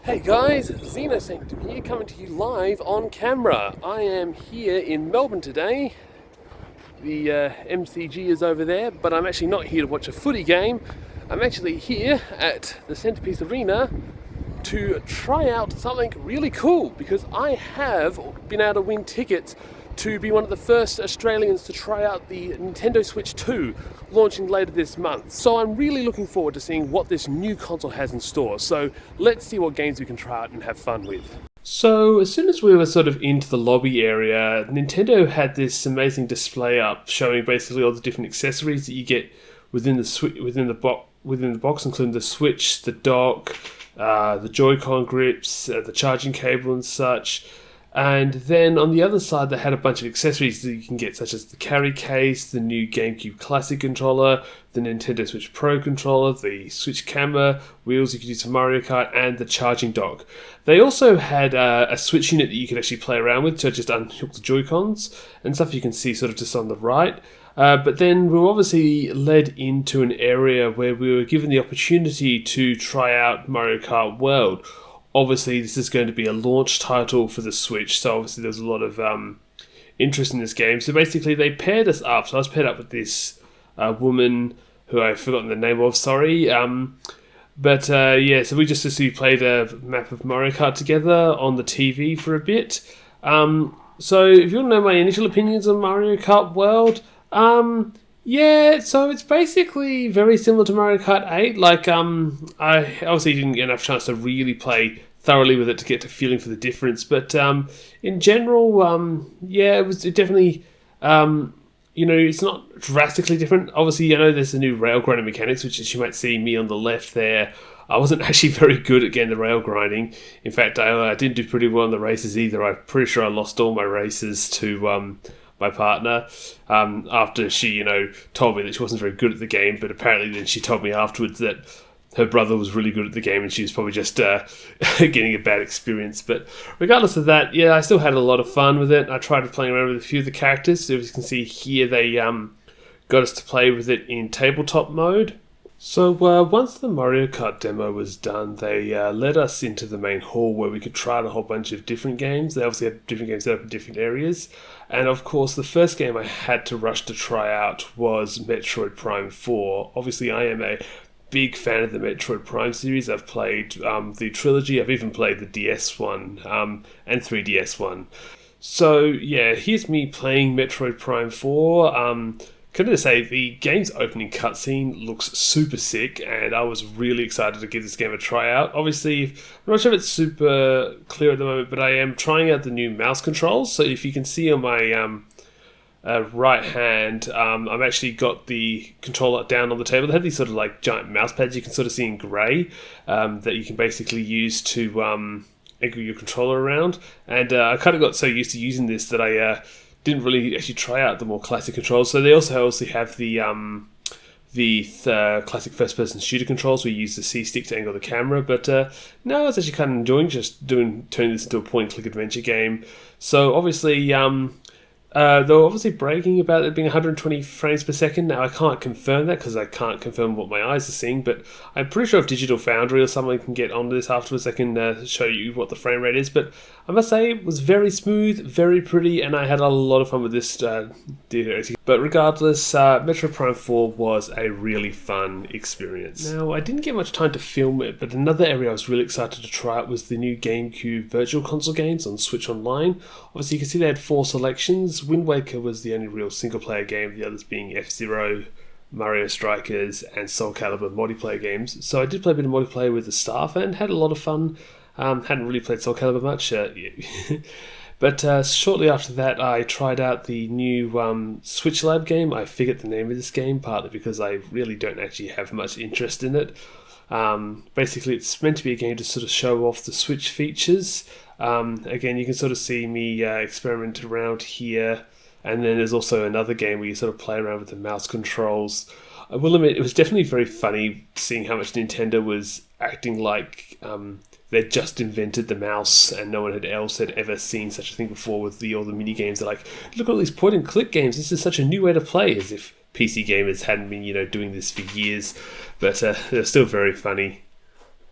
Hey guys, Xenosanctum here, coming to you live on camera. I am here in Melbourne today. The MCG is over there, but I'm actually not here to watch a footy game. I'm actually here at the Centrepiece Arena to try out something really cool because I have been able to win tickets to be one of the first Australians to try out the Nintendo Switch 2 launching later this month. So I'm really looking forward to seeing what this new console has in store. So let's see what games we can try out and have fun with. So as soon as we were sort of into the lobby area, Nintendo had this amazing display up showing basically all the different accessories that you get within the box, including the Switch, the dock, the Joy-Con grips, the charging cable and such. And then on the other side, they had a bunch of accessories that you can get, such as the carry case, the new GameCube Classic controller, the Nintendo Switch Pro controller, the Switch camera, wheels you could use for Mario Kart, and the charging dock. They also had a Switch unit that you could actually play around with, so just unhook the Joy-Cons and stuff you can see sort of just on the right. But then we were obviously led into an area where we were given the opportunity to try out Mario Kart World. Obviously, this is going to be a launch title for the Switch, so obviously there's a lot of interest in this game. So basically, they paired us up. So I was paired up with this woman who I've forgotten the name of, sorry. So we just basically played a map of Mario Kart together on the TV for a bit. So if you want to know my initial opinions on Mario Kart World, so it's basically very similar to Mario Kart 8. I obviously didn't get enough chance to really play thoroughly with it to get a feeling for the difference. But in general, it definitely, it's not drastically different. Obviously, there's the new rail grinding mechanics, which as you might see me on the left there. I wasn't actually very good at getting the rail grinding. In fact, I didn't do pretty well in the races either. I'm pretty sure I lost all my races to my partner, after she, told me that she wasn't very good at the game, but apparently then she told me afterwards that her brother was really good at the game and she was probably just getting a bad experience. But regardless of that, I still had a lot of fun with it. I tried playing around with a few of the characters. So as you can see here, they got us to play with it in tabletop mode. So once the Mario Kart demo was done, they led us into the main hall where we could try out a whole bunch of different games. They obviously had different games set up in different areas. And of course, the first game I had to rush to try out was Metroid Prime 4. Obviously, I am a big fan of the Metroid Prime series. I've played the trilogy. I've even played the DS one and 3DS one. So here's me playing Metroid Prime 4. Can I just say, the game's opening cutscene looks super sick, and I was really excited to give this game a try out. Obviously, I'm not sure if it's super clear at the moment, but I am trying out the new mouse controls. So if you can see on my right hand, I've actually got the controller down on the table. They have these sort of like giant mouse pads you can sort of see in grey that you can basically use to angle your controller around. And I kind of got so used to using this that I didn't really actually try out the more classic controls. So they also have the classic first-person shooter controls where you use the C-stick to angle the camera. But no, I was actually kind of enjoying turning this into a point-and-click adventure game. So obviously, they were obviously bragging about it being 120 frames per second. Now, I can't confirm that because I can't confirm what my eyes are seeing, but I'm pretty sure if Digital Foundry or someone can get onto this afterwards, they can show you what the frame rate is. But I must say, it was very smooth, very pretty, and I had a lot of fun with this. But regardless, Metro Prime 4 was a really fun experience. Now, I didn't get much time to film it, but another area I was really excited to try out was the new GameCube Virtual Console games on Switch Online. Obviously, you can see they had 4 selections. Wind Waker was the only real single-player game, the others being F-Zero, Mario Strikers, and Soul Calibur multiplayer games. So I did play a bit of multiplayer with the staff and had a lot of fun. Hadn't really played Soul Calibur much, but shortly after that I tried out the new Switch Lab game. I forget the name of this game, partly because I really don't actually have much interest in it. Basically, it's meant to be a game to sort of show off the Switch features. Again, you can sort of see me experiment around here, and then there's also another game where you sort of play around with the mouse controls. I will admit, it was definitely very funny seeing how much Nintendo was acting like they'd just invented the mouse and no one else had ever seen such a thing before with all the mini games. They're like, look at all these point and click games, this is such a new way to play, as if PC gamers hadn't been doing this for years. But they're still very funny.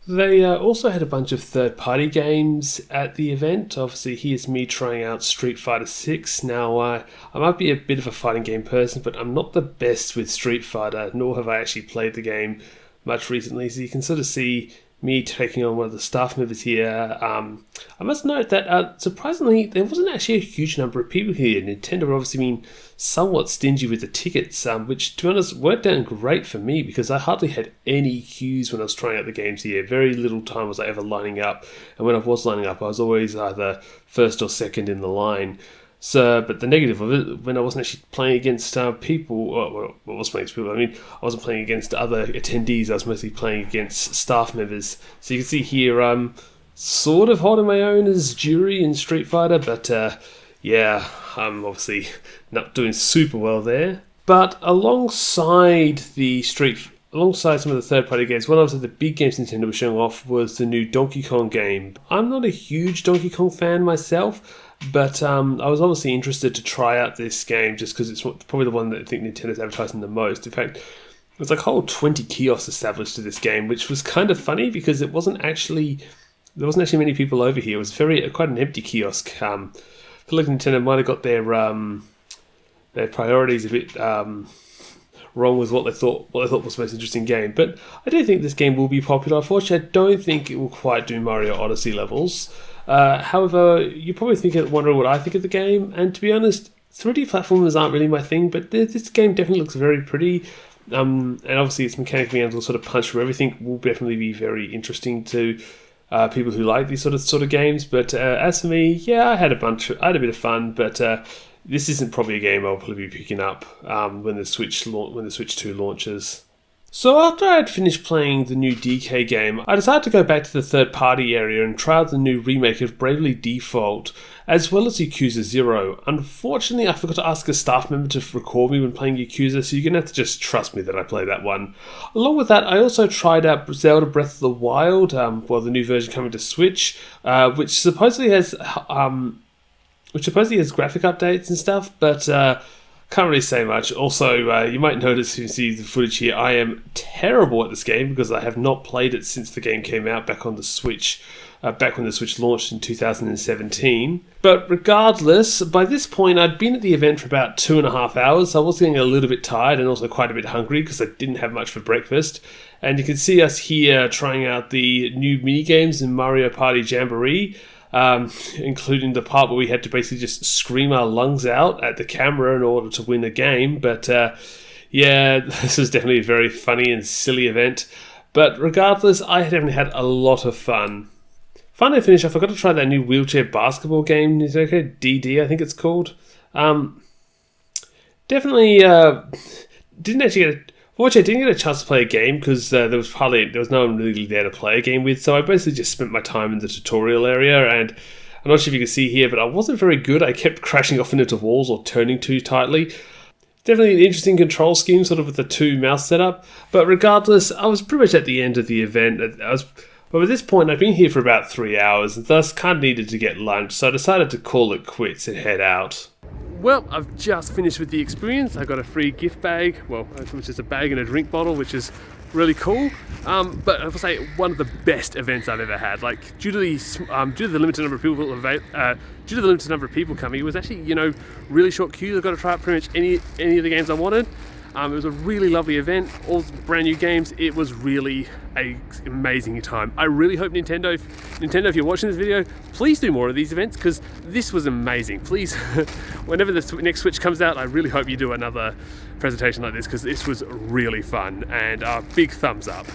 They also had a bunch of third-party games at the event. Obviously, here's me trying out Street Fighter 6. Now, I might be a bit of a fighting game person, but I'm not the best with Street Fighter, nor have I actually played the game much recently. So you can sort of see me taking on one of the staff members here. I must note that surprisingly, there wasn't actually a huge number of people here. Nintendo obviously been somewhat stingy with the tickets, which to be honest worked out great for me because I hardly had any queues when I was trying out the games here. Very little time was I ever lining up, and when I was lining up, I was always either first or second in the line. So, but the negative of it, when I wasn't actually playing against people, well, I was playing against people. I mean, I wasn't playing against other attendees. I was mostly playing against staff members. So you can see here, I'm sort of holding my own as jury in Street Fighter, but yeah, I'm obviously not doing super well there. But alongside some of the third-party games, one of the big games Nintendo was showing off was the new Donkey Kong game. I'm not a huge Donkey Kong fan myself, but I was obviously interested to try out this game just because it's probably the one that I think Nintendo's advertising the most. In fact, there's like a whole 20 kiosks established to this game, which was kind of funny because there wasn't actually many people over here. It was quite an empty kiosk. I feel like Nintendo might have got their priorities a bit wrong with what they thought was the most interesting game. But I do think this game will be popular. Unfortunately, I don't think it will quite do Mario Odyssey levels. However, you're probably wondering what I think of the game, and to be honest, 3D platformers aren't really my thing, but this game definitely looks very pretty, and obviously its mechanic being able to sort of punch through everything will definitely be very interesting to people who like these sort of games. But as for me, yeah, I had a bit of fun, but this isn't probably a game I'll probably be picking up when the Switch 2 launches. So after I had finished playing the new DK game, I decided to go back to the third-party area and try out the new remake of Bravely Default, as well as Yakuza 0. Unfortunately, I forgot to ask a staff member to record me when playing Yakuza, so you're going to have to just trust me that I play that one. Along with that, I also tried out Zelda Breath of the Wild, the new version coming to Switch, which supposedly has graphic updates and stuff, but can't really say much. Also, you might notice if you see the footage here, I am terrible at this game because I have not played it since the game came out back on the Switch, back when the Switch launched in 2017. But regardless, by this point I'd been at the event for about 2.5 hours, so I was getting a little bit tired and also quite a bit hungry because I didn't have much for breakfast. And you can see us here trying out the new mini-games in Mario Party Jamboree, including the part where we had to basically just scream our lungs out at the camera in order to win a game. But yeah, this was definitely a very funny and silly event. But regardless, I definitely had a lot of fun. Finally finished, I forgot to try that new wheelchair basketball game, DD I think it's called. Definitely didn't get a chance to play a game because there was no one really there to play a game with, so I basically just spent my time in the tutorial area, and I'm not sure if you can see here, but I wasn't very good. I kept crashing off into walls or turning too tightly. Definitely an interesting control scheme, sort of with the 2 mouse setup, but regardless, I was pretty much at the end of the event. But at this point, I'd been here for about 3 hours, and thus kind of needed to get lunch, so I decided to call it quits and head out. Well, I've just finished with the experience. I got a free gift bag, which is a bag and a drink bottle, which is really cool. But I will say one of the best events I've ever had. Like due to the limited number of people coming, it was actually really short queues. I got to try out pretty much any of the games I wanted. It was a really lovely event, all brand new games. It was really an amazing time. I really hope Nintendo, if you're watching this video, please do more of these events because this was amazing. Please, whenever the next Switch comes out, I really hope you do another presentation like this because this was really fun, and big thumbs up.